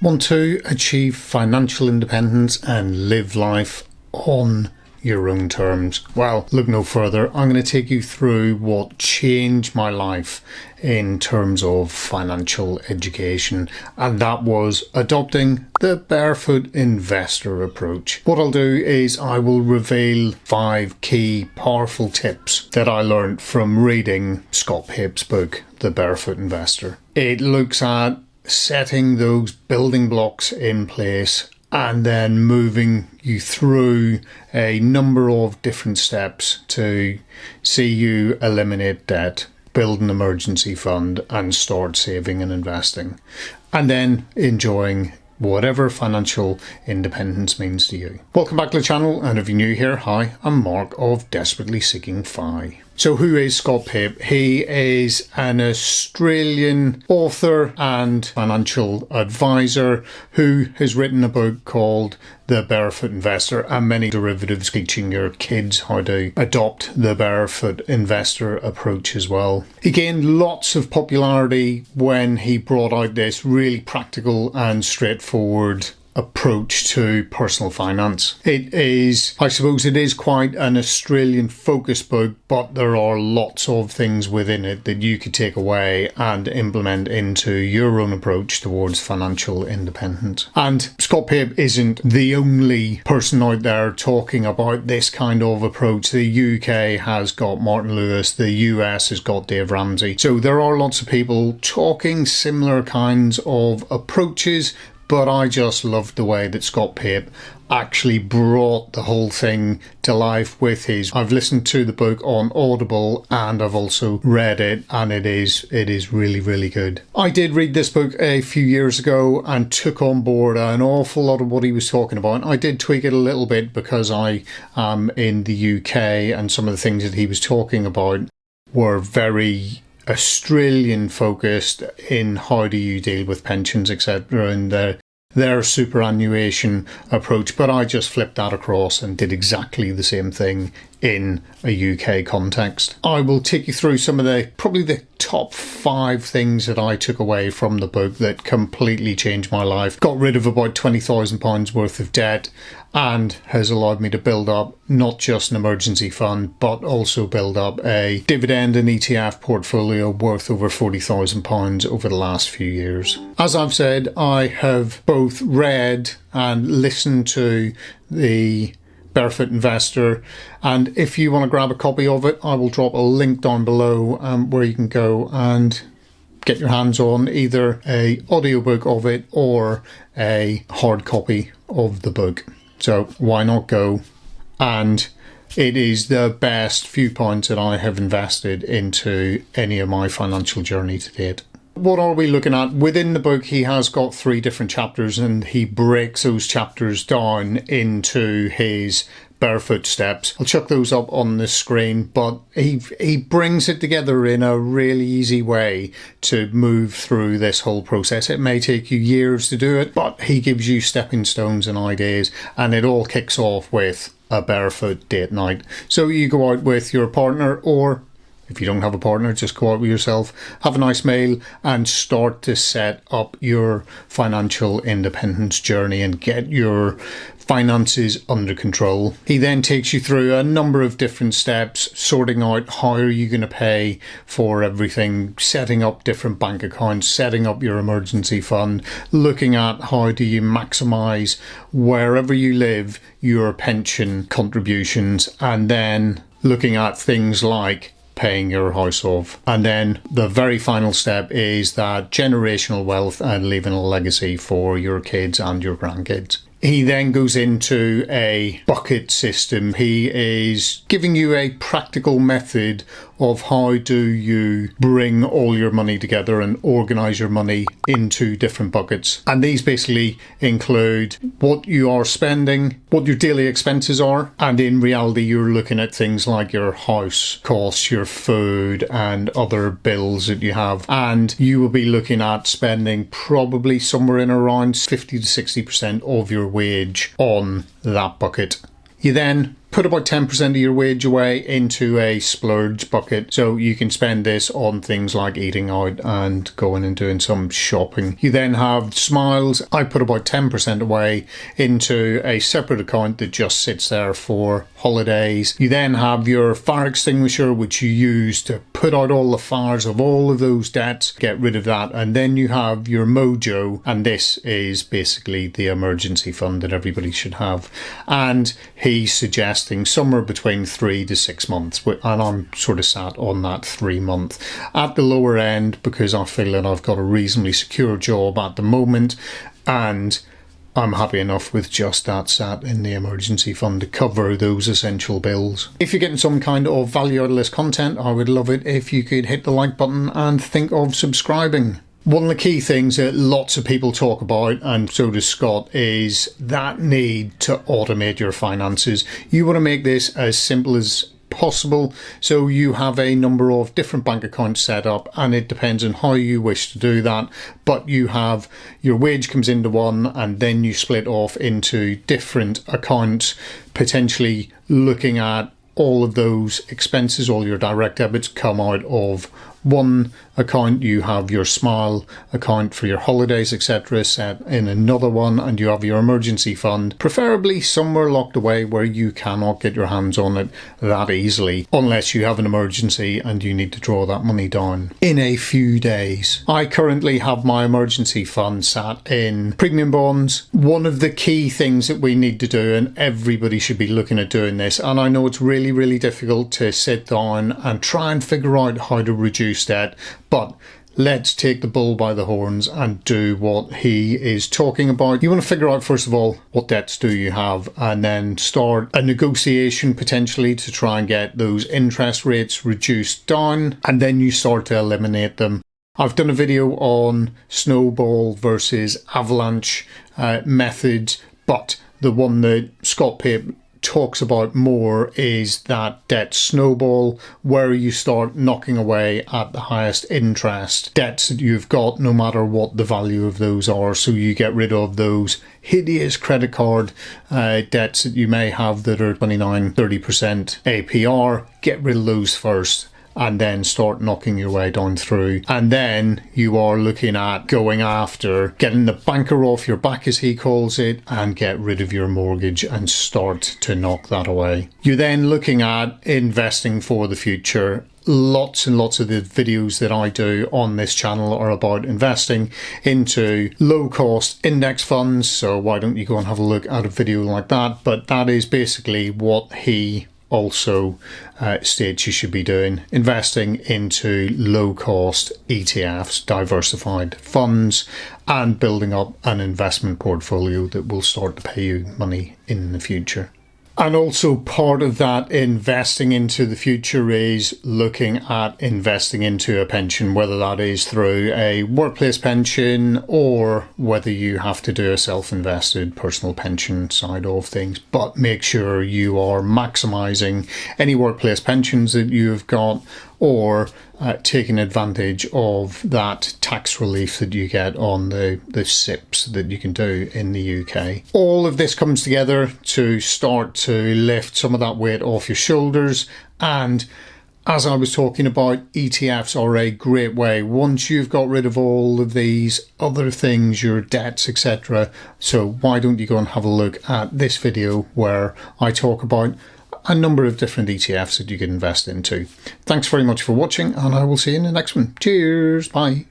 Want to achieve financial independence and live life on your own terms? Well, look no further. I'm going to take you through what changed my life in terms of financial education, and that was adopting the Barefoot Investor Approach. What I'll do is I will reveal 5 key powerful tips that I learned from reading Scott Pape's book, The Barefoot Investor. It looks at setting those building blocks in place and then moving you through a number of different steps to see you eliminate debt, build an emergency fund, and start saving and investing, and then enjoying whatever financial independence means to you. Welcome back to the channel, and if you're new here, hi, I'm Mark of Desperately Seeking Fi. So who is Scott Pape? He is an Australian author and financial advisor who has written a book called The Barefoot Investor and many derivatives teaching your kids how to adopt the Barefoot Investor Approach as well. He gained lots of popularity when he brought out this really practical and straightforward approach to personal finance. It is, I suppose it is quite an Australian focused book, but there are lots of things within it that you could take away and implement into your own approach towards financial independence. And Scott Pape isn't the only person out there talking about this kind of approach. The UK has got Martin Lewis, the US has got Dave Ramsey. So there are lots of people talking similar kinds of approaches, but I just loved the way that Scott Pape actually brought the whole thing to life with his. I've listened to the book on Audible and I've also read it, and it is really, really good. I did read this book a few years ago and took on board an awful lot of what he was talking about. I did tweak it a little bit because I am in the UK and some of the things that he was talking about were very Australian focused in how do you deal with pensions, etc., and their superannuation approach, but I just flipped that across and did exactly the same thing in a UK context. I will take you through some of probably the top 5 things that I took away from the book that completely changed my life. Got rid of about £20,000 worth of debt and has allowed me to build up not just an emergency fund, but also build up a dividend and ETF portfolio worth over £40,000 over the last few years. As I've said, I have both read and listened to the Barefoot Investor, and if you want to grab a copy of it, I will drop a link down below where you can go and get your hands on either a audiobook of it or a hard copy of the book. So why not go? And it is the best few pounds that I have invested into any of my financial journey to date. What are we looking at? Within the book, he has got 3 different chapters and he breaks those chapters down into his barefoot steps. I'll chuck those up on the screen, but he brings it together in a really easy way to move through this whole process. It may take you years to do it, but he gives you stepping stones and ideas, and it all kicks off with a barefoot date night. So you go out with your partner, or if you don't have a partner, just go out with yourself, have a nice meal and start to set up your financial independence journey and get your finances under control. He then takes you through a number of different steps, sorting out how are you going to pay for everything, setting up different bank accounts, setting up your emergency fund, looking at how do you maximize wherever you live your pension contributions, and then looking at things like paying your house off. And then the very final step is that generational wealth and leaving a legacy for your kids and your grandkids. He then goes into a bucket system. He is giving you a practical method of how do you bring all your money together and organize your money into different buckets. And these basically include what you are spending, what your daily expenses are, and in reality you're looking at things like your house costs, your food and other bills that you have, and you will be looking at spending probably somewhere in around 50 to 60% of your wage on that bucket. You then put about 10% of your wage away into a splurge bucket. So you can spend this on things like eating out and going and doing some shopping. You then have smiles. I put about 10% away into a separate account that just sits there for holidays. You then have your fire extinguisher, which you use to put out all the fires of all of those debts, get rid of that. And then you have your mojo, and this is basically the emergency fund that everybody should have. And he's suggesting somewhere between 3 to 6 months, and I'm sort of sat on that 3 month at the lower end because I feel that I've got a reasonably secure job at the moment, and I'm happy enough with just that sat in the emergency fund to cover those essential bills. If you're getting some kind of value out of this content, I would love it if you could hit the like button and think of subscribing. One of the key things that lots of people talk about, and so does Scott, is that need to automate your finances. You want to make this as simple as possible, so you have a number of different bank accounts set up, and it depends on how you wish to do that, but you have your wage comes into one and then you split off into different accounts, potentially looking at all of those expenses, all your direct debits come out of one account. You have your smile account for your holidays, etc., set in another one, and you have your emergency fund, preferably somewhere locked away where you cannot get your hands on it that easily, unless you have an emergency and you need to draw that money down in a few days. I currently have my emergency fund sat in premium bonds. One of the key things that we need to do, and everybody should be looking at doing this, and I know it's really difficult to sit down and try and figure out how to reduce debt, but let's take the bull by the horns and do what he is talking about. You want to figure out, first of all, what debts do you have, and then start a negotiation potentially to try and get those interest rates reduced down, and then you start to eliminate them. I've done a video on snowball versus avalanche methods, but the one that Scott Pape talks about more is that debt snowball, where you start knocking away at the highest interest debts that you've got, no matter what the value of those are. So you get rid of those hideous credit card debts that you may have that are 29-30% APR. Get rid of those first, and then start knocking your way down through. And then you are looking at going after getting the banker off your back, as he calls it, and get rid of your mortgage and start to knock that away. You're then looking at investing for the future. Lots and lots of the videos that I do on this channel are about investing into low cost index funds. So why don't you go and have a look at a video like that? But that is basically what he also states you should be doing, investing into low cost ETFs, diversified funds, and building up an investment portfolio that will start to pay you money in the future. And also part of that investing into the future is looking at investing into a pension, whether that is through a workplace pension or whether you have to do a self-invested personal pension side of things. But make sure you are maximizing any workplace pensions that you've got, or taking advantage of that tax relief that you get on the SIPs that you can do in the UK. All of this comes together to start to lift some of that weight off your shoulders. And as I was talking about, ETFs are a great way once you've got rid of all of these other things, your debts, etc. So why don't you go and have a look at this video where I talk about a number of different ETFs that you can invest into. Thanks very much for watching, and I will see you in the next one. Cheers, bye.